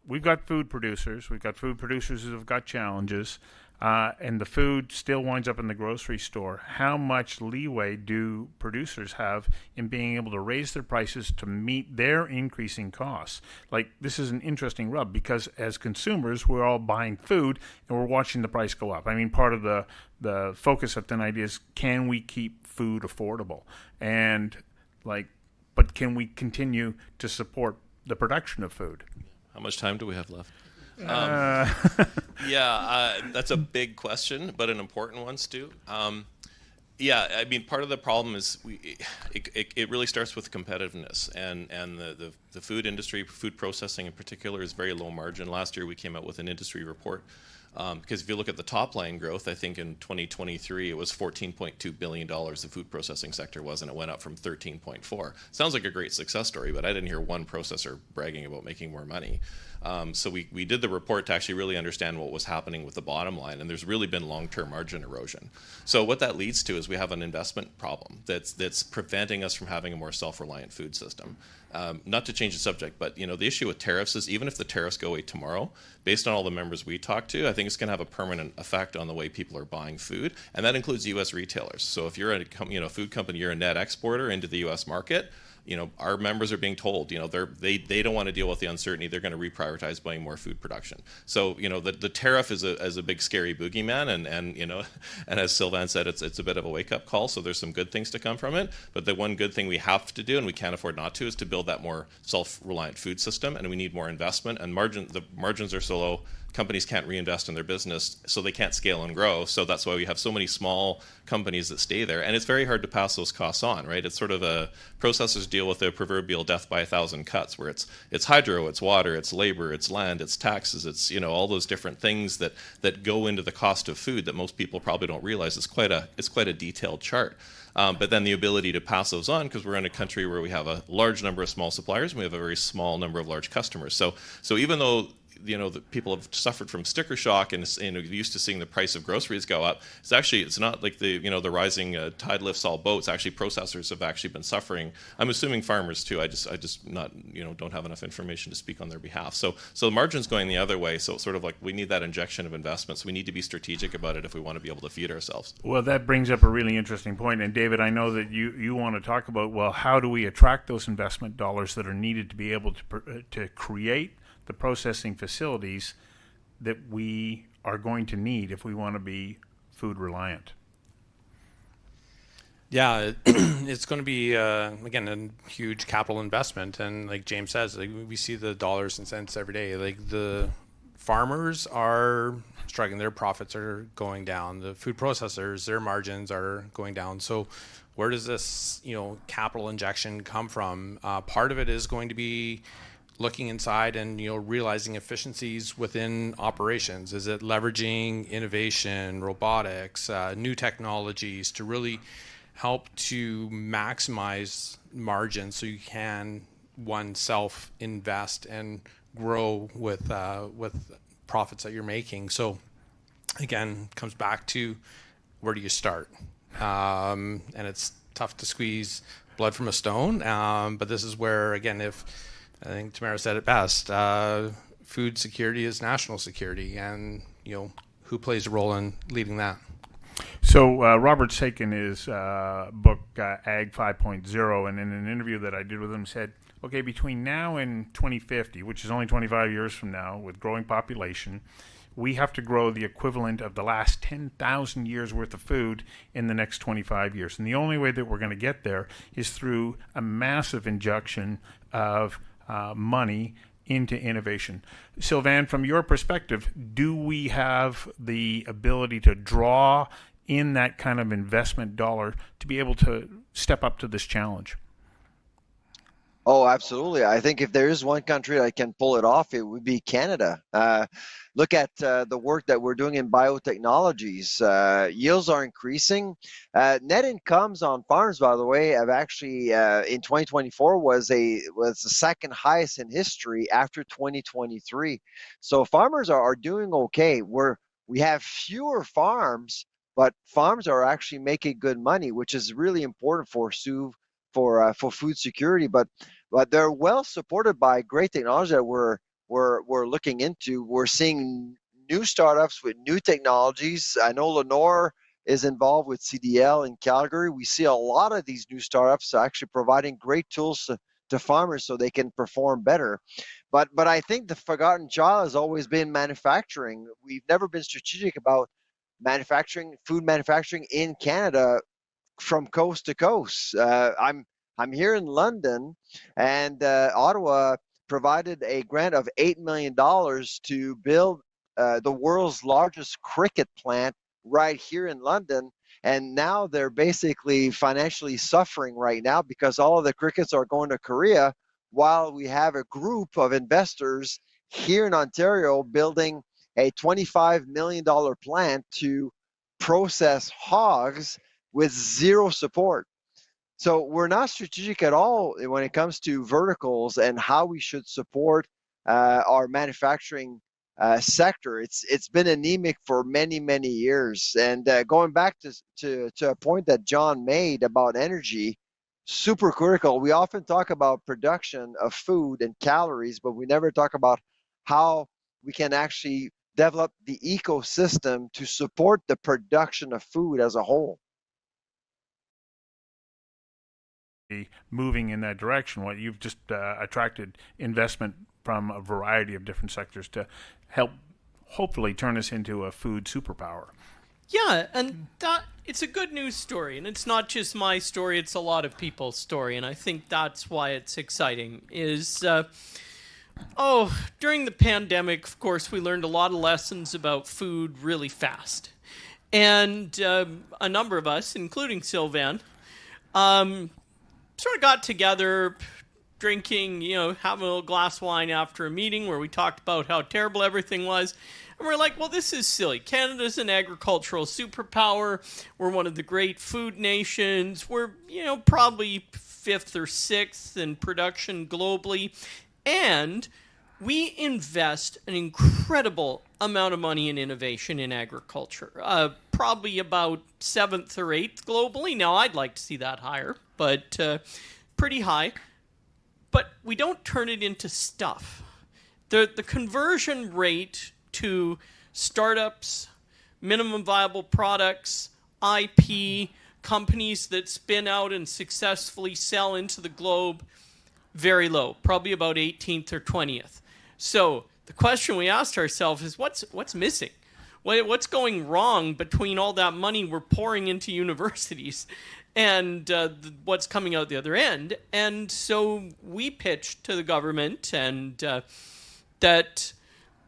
we've got food producers. We've got food producers who have got challenges, and the food still winds up in the grocery store. How much leeway do producers have in being able to raise their prices to meet their increasing costs? Like, this is an interesting rub because as consumers, we're all buying food and we're watching the price go up. I mean, part of the focus of tonight is, can we keep food affordable? And but can we continue to support the production of food? How much time do we have left? That's a big question, but an important one, Stu. I mean, part of the problem is it really starts with competitiveness, and the food industry, food processing in particular, is very low margin. Last year we came out with an industry report. Because if you look at the top line growth, I think in 2023 it was $14.2 billion the food processing sector was, and it went up from 13.4. Sounds like a great success story, but I didn't hear one processor bragging about making more money. So we did the report to actually really understand what was happening with the bottom line, and there's really been long-term margin erosion. So what that leads to is we have an investment problem that's preventing us from having a more self-reliant food system. Not to change the subject, but the issue with tariffs is even if the tariffs go away tomorrow, based on all the members we talk to, I think it's going to have a permanent effect on the way people are buying food, and that includes U.S. retailers. So if you're a food company, you're a net exporter into the U.S. market. Our members are being told, they don't want to deal with the uncertainty. They're going to reprioritize buying more food production. So, the tariff is a big scary boogeyman, and as Sylvain said, it's a bit of a wake up call. So there's some good things to come from it. But the one good thing we have to do, and we can't afford not to, is to build that more self-reliant food system. And we need more investment. And the margins are so low. companies can't reinvest in their business, so they can't scale and grow. So that's why we have so many small companies that stay there, and it's very hard to pass those costs on, right? It's sort of processors deal with the proverbial death by 1,000 cuts, where it's hydro, it's water, it's labor, it's land, it's taxes, it's all those different things that go into the cost of food that most people probably don't realize. It's quite a detailed chart. But then the ability to pass those on, because we're in a country where we have a large number of small suppliers and we have a very small number of large customers. So even though the people have suffered from sticker shock and used to seeing the price of groceries go up, it's not like the rising tide lifts all boats. Actually, processors have actually been suffering. I'm assuming farmers too. I just not don't have enough information to speak on their behalf. So the margin's going the other way. So it's sort of like we need that injection of investments. We need to be strategic about it if we want to be able to feed ourselves. Well, that brings up a really interesting point. And David, I know that you want to talk about, well, how do we attract those investment dollars that are needed to be able to create the processing facilities that we are going to need if we want to be food reliant? Yeah, it's going to be, again, a huge capital investment. And like James says, we see the dollars and cents every day. Like the farmers are struggling. Their profits are going down. The food processors, their margins are going down. So where does this, capital injection come from? Part of it is going to be looking inside and realizing efficiencies within operations. Is it leveraging innovation, robotics, new technologies to really help to maximize margins so you can oneself invest and grow with profits that you're making? So again, comes back to where do you start? And it's tough to squeeze blood from a stone, but this is where, again, I think Tammara said it best. Food security is national security, and who plays a role in leading that? So Robert Sakin, his book Ag 5.0, and in an interview that I did with him, said, okay, between now and 2050, which is only 25 years from now, with growing population, we have to grow the equivalent of the last 10,000 years worth of food in the next 25 years. And the only way that we're going to get there is through a massive injection of money into innovation. Sylvain, from your perspective, do we have the ability to draw in that kind of investment dollar to be able to step up to this challenge? Oh, absolutely. I think if there is one country that can pull it off, it would be Canada. Look at the work that we're doing in biotechnologies. Yields are increasing. Net incomes on farms, by the way, have actually in 2024 was the second highest in history after 2023. So farmers are doing okay. We have fewer farms, but farms are actually making good money, which is really important for food security. But they're well supported by great technology that we're looking into. We're seeing new startups with new technologies. I know Lenore is involved with CDL in Calgary. We see a lot of these new startups actually providing great tools to farmers so they can perform better. But I think the forgotten child has always been manufacturing. We've never been strategic about food manufacturing in Canada from coast to coast. I'm here in London, and Ottawa provided a grant of $8 million to build the world's largest cricket plant right here in London. And now they're basically financially suffering right now because all of the crickets are going to Korea, while we have a group of investors here in Ontario building a $25 million plant to process hogs with zero support. So we're not strategic at all when it comes to verticals and how we should support our manufacturing sector. It's been anemic for many, many years. And going back to a point that John made about energy, super critical. We often talk about production of food and calories, but we never talk about how we can actually develop the ecosystem to support the production of food as a whole. Moving in that direction, what you've just attracted investment from a variety of different sectors to help hopefully turn us into a food superpower. Yeah, and that it's a good news story, and it's not just my story, it's a lot of people's story, and I think that's why it's exciting, is During the pandemic, of course, we learned a lot of lessons about food really fast. And a number of us, including Sylvain, sort of got together drinking, having a little glass of wine after a meeting where we talked about how terrible everything was. And we're like, well, this is silly. Canada's an agricultural superpower. We're one of the great food nations. We're, probably 5th or 6th in production globally. And we invest an incredible amount of money in innovation in agriculture, probably about 7th or 8th globally. Now, I'd like to see that higher, but pretty high. But we don't turn it into stuff. The conversion rate to startups, minimum viable products, IP, companies that spin out and successfully sell into the globe, very low, probably about 18th or 20th. So the question we asked ourselves is what's missing? What's going wrong between all that money we're pouring into universities and what's coming out the other end? And so we pitched to the government and that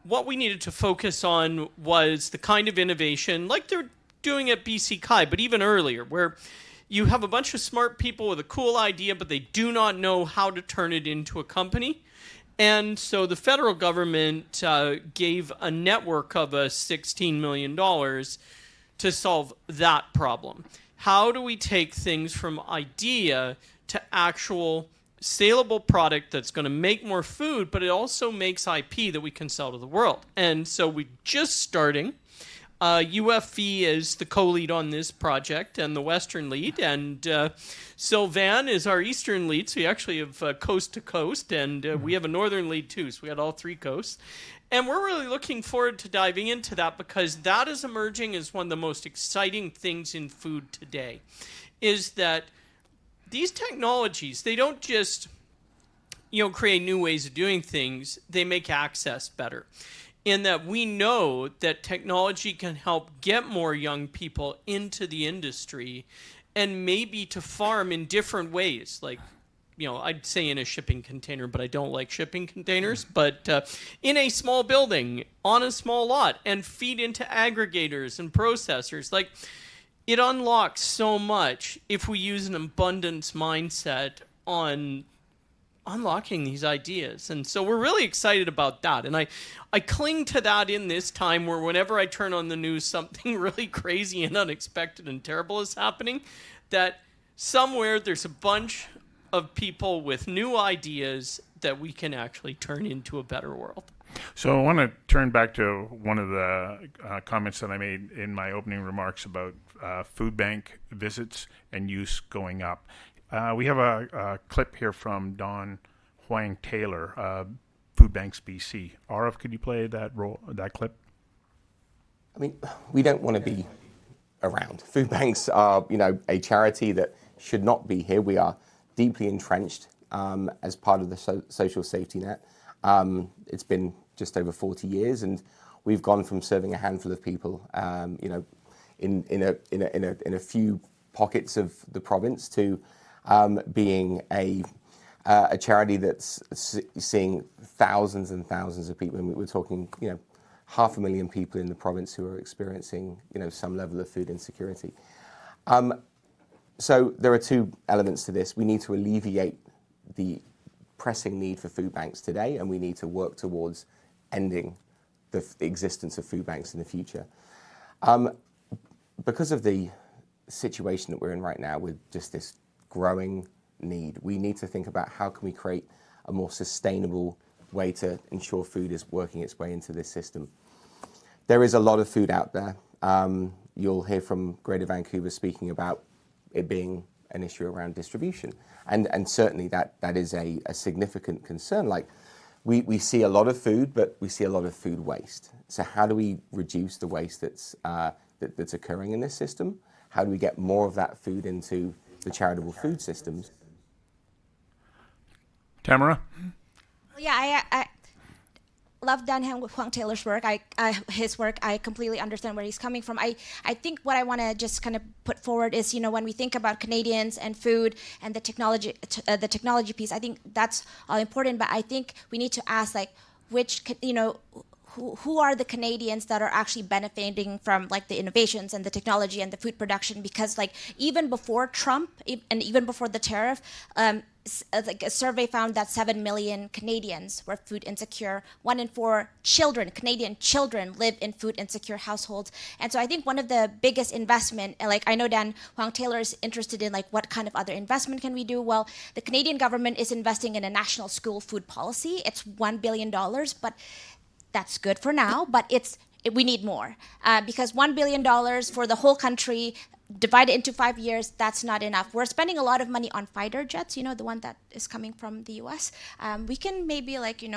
what we needed to focus on was the kind of innovation like they're doing at BC Chi, but even earlier, where you have a bunch of smart people with a cool idea, but they do not know how to turn it into a company. And so the federal government gave a network of $16 million to solve that problem. How do we take things from idea to actual saleable product that's going to make more food, but it also makes IP that we can sell to the world? And so we're just starting. UFV is the co-lead on this project and the Western lead, and Sylvain is our Eastern lead, so we actually have coast to coast, and we have a Northern lead too, so we had all 3 coasts. And we're really looking forward to diving into that because that is emerging as one of the most exciting things in food today, is that these technologies, they don't just create new ways of doing things, they make access better. In that we know that technology can help get more young people into the industry and maybe to farm in different ways. Like, I'd say in a shipping container, but I don't like shipping containers, but in a small building, on a small lot, and feed into aggregators and processors. Like, it unlocks so much if we use an abundance mindset on unlocking these ideas. And so we're really excited about that. And I cling to that in this time where whenever I turn on the news, something really crazy and unexpected and terrible is happening, that somewhere there's a bunch of people with new ideas that we can actually turn into a better world. So I want to turn back to one of the comments that I made in my opening remarks about food bank visits and use going up. We have a clip here from Don Huang Taylor, Food Banks BC. Arav, could you play that clip? I mean, we don't want to be around. Food banks are, a charity that should not be here. We are deeply entrenched as part of the social safety net. It's been just over 40 years, and we've gone from serving a handful of people, in a few pockets of the province to being a charity that's seeing thousands and thousands of people. And we're talking, 500,000 people in the province who are experiencing, some level of food insecurity. So there are 2 elements to this. We need to alleviate the pressing need for food banks today, and we need to work towards ending the existence of food banks in the future. Because of the situation that we're in right now with just this growing need, we need to think about how can we create a more sustainable way to ensure food is working its way into this system. There is a lot of food out there. You'll hear from Greater Vancouver speaking about it being an issue around distribution. And certainly that is a significant concern. Like we see a lot of food, but we see a lot of food waste. So how do we reduce the waste that's occurring in this system? How do we get more of that food into the charitable food systems? Tammara? Yeah, love Dan Huang Taylor's work. His work, I completely understand where he's coming from. I think what I want to just kind of put forward is, when we think about Canadians and food and the technology piece, I think that's all important. But I think we need to ask, like, which, who are the Canadians that are actually benefiting from like the innovations and the technology and the food production? Because like even before Trump and even before the tariff, like a survey found that 7 million Canadians were food insecure. 1 in 4 children, Canadian children, live in food insecure households. And so I think one of the biggest investment, like I know Dan Huang Taylor is interested in like what kind of other investment can we do? Well, the Canadian government is investing in a national school food policy. It's $1 billion, but that's good for now, but we need more because $1 billion for the whole country divided into 5 years, that's not enough. We're spending a lot of money on fighter jets, the one that is coming from the US. We can maybe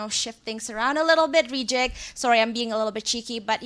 shift things around a little bit, rejig. Sorry, I'm being a little bit cheeky, but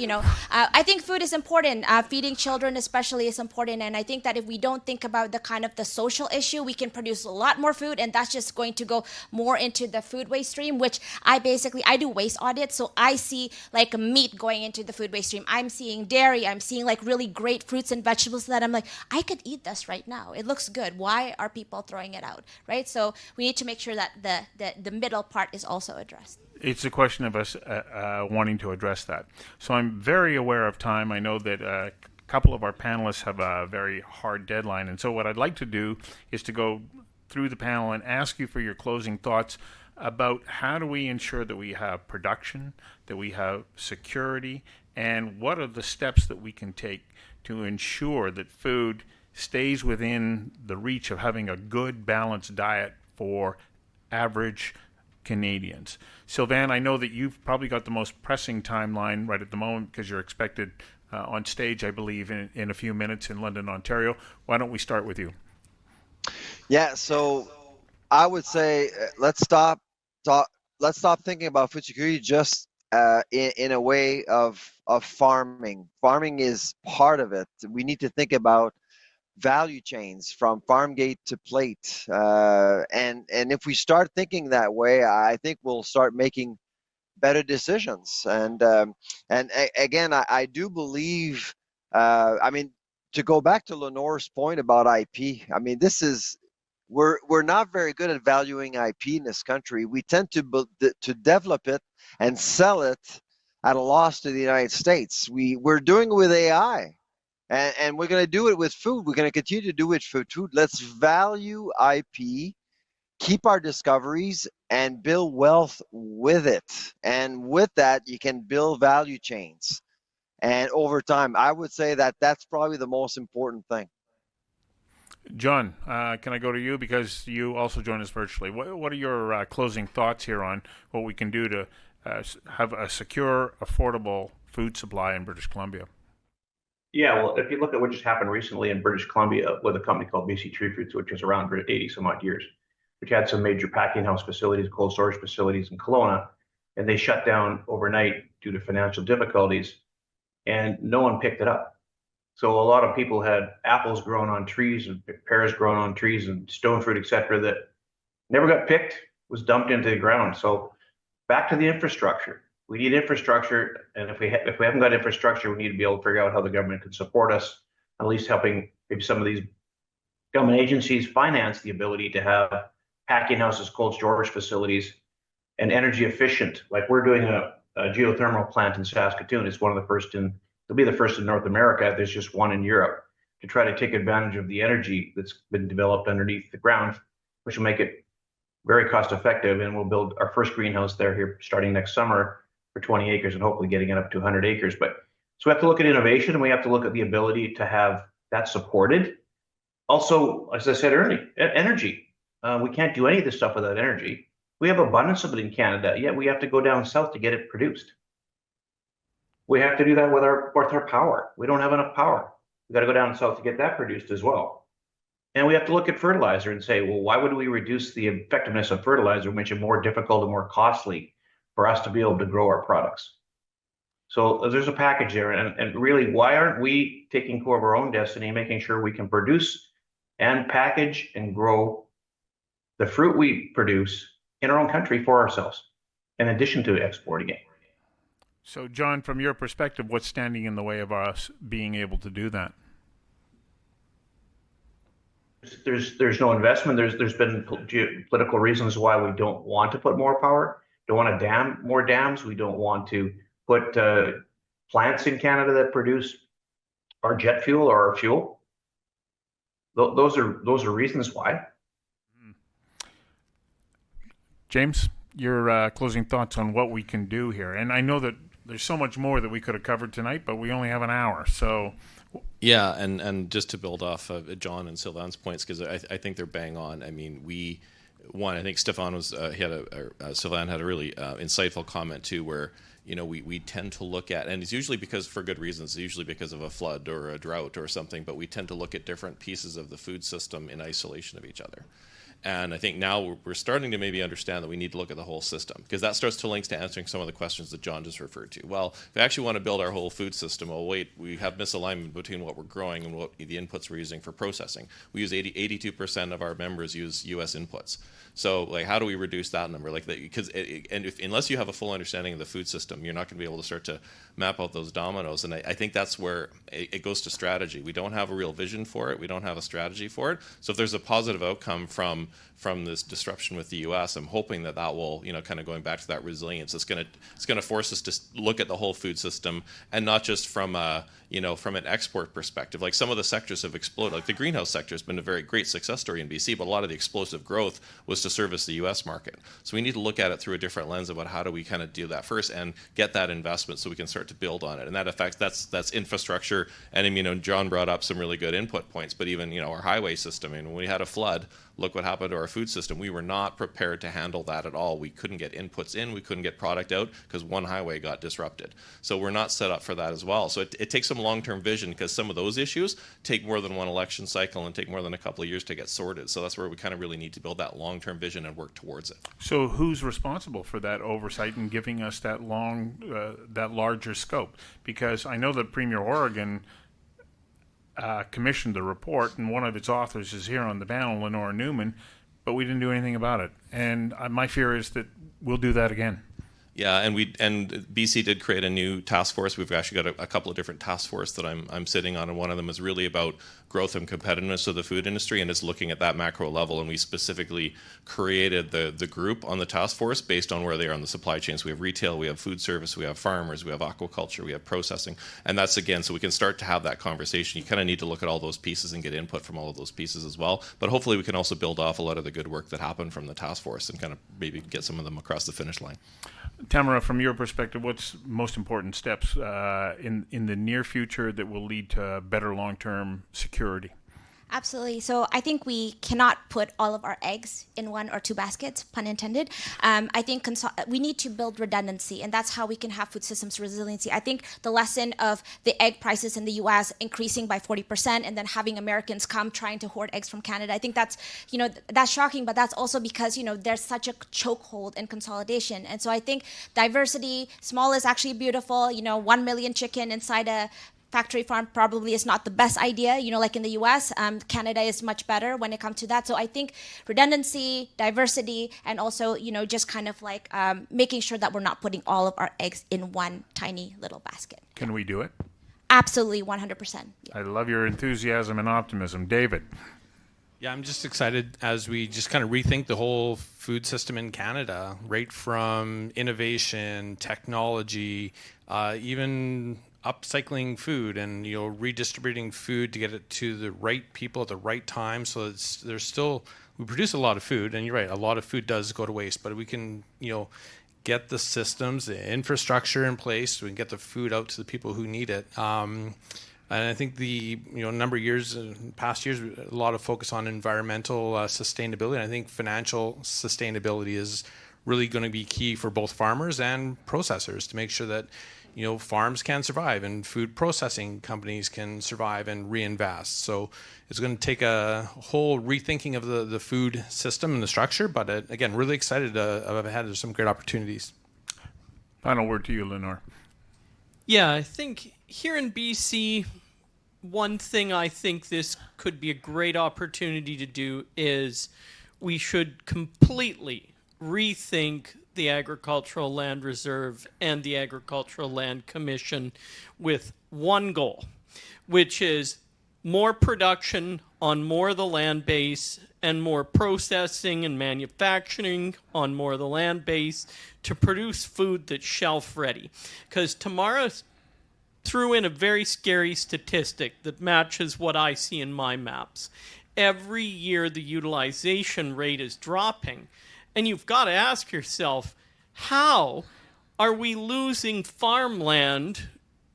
I think food is important. Feeding children especially is important. And I think that if we don't think about the kind of the social issue, we can produce a lot more food, and that's just going to go more into the food waste stream, which I do waste audits. So I see like meat going into the food waste stream. I'm seeing dairy. I'm seeing like really great fruits and vegetables that I'm like, I could eat this right now. It looks good. Why are people throwing it out, right? So we need to make sure that the middle part is also addressed. It's a question of us wanting to address that. So I'm very aware of time. I know that a couple of our panelists have a very hard deadline. And so what I'd like to do is to go through the panel and ask you for your closing thoughts about how do we ensure that we have production, that we have security, and what are the steps that we can take to ensure that food stays within the reach of having a good, balanced diet for average Canadians. Sylvain, I know that you've probably got the most pressing timeline right at the moment because you're expected on stage, I believe, in a few minutes in London, Ontario. Why don't we start with you? Yeah, so I would say let's stop thinking about food security just in a way of farming. Farming is part of it. We need to think about value chains from farm gate to plate, and if we start thinking that way, I think we'll start making better decisions. And again, I do believe. To go back to Lenore's point about IP, we're not very good at valuing IP in this country. We tend to develop it and sell it at a loss to the United States. We're doing it with AI, and we're going to do it with food. We're going to continue to do it for food. Let's value IP, keep our discoveries, and build wealth with it. And with that, you can build value chains. And over time, I would say that that's probably the most important thing. John, can I go to you because you also join us virtually? What are your closing thoughts here on what we can do to have a secure, affordable food supply in British Columbia? Yeah, well, if you look at what just happened recently in British Columbia with a company called BC Tree Foods, which is around 80 some odd years, which had some major packing house facilities, cold storage facilities in Kelowna, and they shut down overnight due to financial difficulties, and no one picked it up. So a lot of people had apples grown on trees and pears grown on trees and stone fruit, et cetera, that never got picked, was dumped into the ground. So back to the infrastructure. We need infrastructure, and if we haven't got infrastructure, we need to be able to figure out how the government can support us, at least helping maybe some of these government agencies finance the ability to have packing houses, cold storage facilities, and energy efficient. Like we're doing a geothermal plant in Saskatoon. It's one of the first it'll be the first in North America. There's just one in Europe to try to take advantage of the energy that's been developed underneath the ground, which will make it very cost effective. And we'll build our first greenhouse here starting next summer for 20 acres and hopefully getting it up to 100 acres. So we have to look at innovation, and we have to look at the ability to have that supported. Also, as I said earlier, energy. We can't do any of this stuff without energy. We have abundance of it in Canada, yet we have to go down south to get it produced. We have to do that with our power. We don't have enough power. We've got to go down south to get that produced as well. And we have to look at fertilizer and say, well, why would we reduce the effectiveness of fertilizer, which is more difficult and more costly for us to be able to grow our products? So there's a package there. And really, why aren't we taking care of our own destiny, making sure we can produce and package and grow the fruit we produce in our own country for ourselves, in addition to exporting it? So, John, from your perspective, what's standing in the way of us being able to do that? There's no investment. There's been political reasons why we don't want to put more power. Don't want to more dams. We don't want to put plants in Canada that produce our jet fuel or our fuel. Those are reasons why. James, your closing thoughts on what we can do here. And I know that there's so much more that we could have covered tonight, but we only have an hour. So, yeah, and just to build off of John and Sylvain's points, because I think they're bang on. I mean, I think Sylvain had a really insightful comment too, where we tend to look at, and it's usually for good reasons, usually because of a flood or a drought or something, but we tend to look at different pieces of the food system in isolation of each other. And I think now we're starting to maybe understand that we need to look at the whole system, because that starts to link to answering some of the questions that John just referred to. Well, if we actually want to build our whole food system, we have misalignment between what we're growing and what the inputs we're using for processing. We use 82% of our members use U.S. inputs. So, how do we reduce that number? Unless you have a full understanding of the food system, you're not going to be able to start to map out those dominoes. And I think that's where it goes to strategy. We don't have a real vision for it. We don't have a strategy for it. So if there's a positive outcome from this disruption with the U.S., I'm hoping that will, kind of going back to that resilience, it's going to force us to look at the whole food system, and not just from an export perspective. Like, some of the sectors have exploded. Like the greenhouse sector has been a very great success story in BC, but a lot of the explosive growth was to service the U.S. market. So we need to look at it through a different lens about how do we kind of do that first and get that investment so we can start to build on it. And that affects, that's infrastructure. And John brought up some really good input points, but even our highway system. When we had a flood, look what happened to our food system. We were not prepared to handle that at all. We couldn't get inputs in, we couldn't get product out because one highway got disrupted. So we're not set up for that as well. So it takes some long-term vision, because some of those issues take more than one election cycle and take more than a couple of years to get sorted. So that's where we kind of really need to build that long-term vision and work towards it. So who's responsible for that oversight and giving us that larger scope? Because I know that Premier Oregon commissioned the report, and one of its authors is here on the panel, Lenore Newman, but we didn't do anything about it. And my fear is that we'll do that again. Yeah, and BC did create a new task force. We've actually got a couple of different task forces that I'm sitting on, and one of them is really about growth and competitiveness of the food industry, and it's looking at that macro level. And we specifically created the group on the task force based on where they are on the supply chain. So we have retail, we have food service, we have farmers, we have aquaculture, we have processing, and that's, again, so we can start to have that conversation. You kind of need to look at all those pieces and get input from all of those pieces as well. But hopefully we can also build off a lot of the good work that happened from the task force and kind of maybe get some of them across the finish line. Tammara, from your perspective, what's most important steps in the near future that will lead to better long-term security? Absolutely. So I think we cannot put all of our eggs in one or two baskets, pun intended. I think we need to build redundancy, and that's how we can have food systems resiliency. I think the lesson of the egg prices in the U.S. increasing by 40% and then having Americans come trying to hoard eggs from Canada, I think that's shocking, but that's also because, there's such a chokehold in consolidation. And so I think diversity, small is actually beautiful. 1 million chicken inside a factory farm probably is not the best idea, like in the US. Canada is much better when it comes to that. So I think redundancy, diversity, and also, just kind of like making sure that we're not putting all of our eggs in one tiny little basket. Can we do it? Absolutely, 100%. Yeah. I love your enthusiasm and optimism. David? Yeah, I'm just excited as we just kind of rethink the whole food system in Canada, right from innovation, technology, even upcycling food and redistributing food to get it to the right people at the right time. So we produce a lot of food, and you're right, a lot of food does go to waste, but we can get the systems, the infrastructure in place so we can get the food out to the people who need it. And I think the number of years, past years, a lot of focus on environmental sustainability. And I think financial sustainability is really going to be key for both farmers and processors to make sure that farms can survive and food processing companies can survive and reinvest. So it's going to take a whole rethinking of the food system and the structure. But again, really excited ahead of some great opportunities. Final word to you, Lenore. Yeah, I think here in BC, one thing I think this could be a great opportunity to do is we should completely rethink the Agricultural Land Reserve and the Agricultural Land Commission with one goal, which is more production on more of the land base and more processing and manufacturing on more of the land base to produce food that's shelf ready. Because Tammara threw in a very scary statistic that matches what I see in my maps. Every year the utilization rate is dropping. And you've got to ask yourself, how are we losing farmland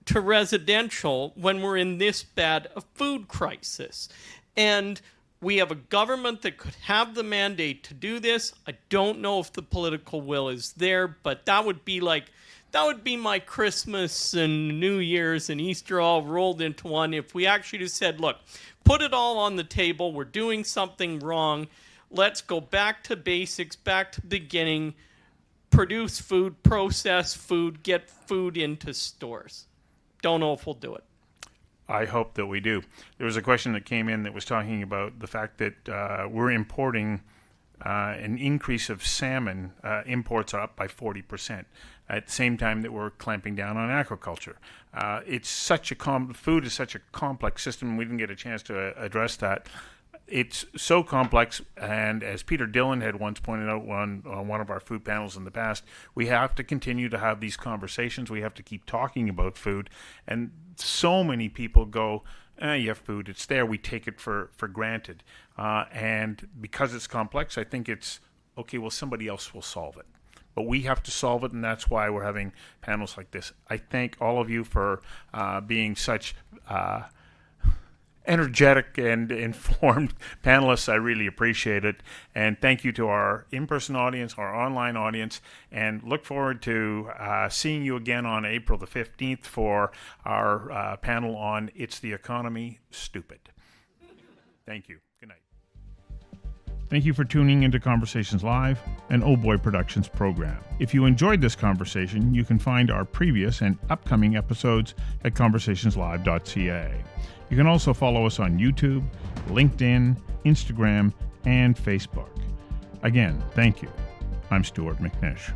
to residential when we're in this bad a food crisis? And we have a government that could have the mandate to do this. I don't know if the political will is there, but that would be my Christmas and New Year's and Easter all rolled into one if we actually just said, look, put it all on the table. We're doing something wrong. Let's go back to basics, back to the beginning, produce food, process food, get food into stores. Don't know if we'll do it. I hope that we do. There was a question that came in that was talking about the fact that we're importing an increase of salmon. Imports are up by 40% at the same time that we're clamping down on agriculture. It's such a food is such a complex system, and we didn't get a chance to address that. It's so complex, and as Peter Dillon had once pointed out on one of our food panels in the past, we have to continue to have these conversations. We have to keep talking about food, and so many people go, you have food, it's there, we take it for granted. And because it's complex, I think it's, okay, well, somebody else will solve it. But we have to solve it, and that's why we're having panels like this. I thank all of you for being such energetic and informed panelists. I really appreciate it. And thank you to our in-person audience, our online audience, and look forward to seeing you again on April the 15th for our panel on It's the Economy Stupid. Thank you. Good night. Thank you for tuning into Conversations Live, an Oh Boy Productions program. If you enjoyed this conversation, you can find our previous and upcoming episodes at conversationslive.ca. You can also follow us on YouTube, LinkedIn, Instagram, and Facebook. Again, thank you. I'm Stuart McNish.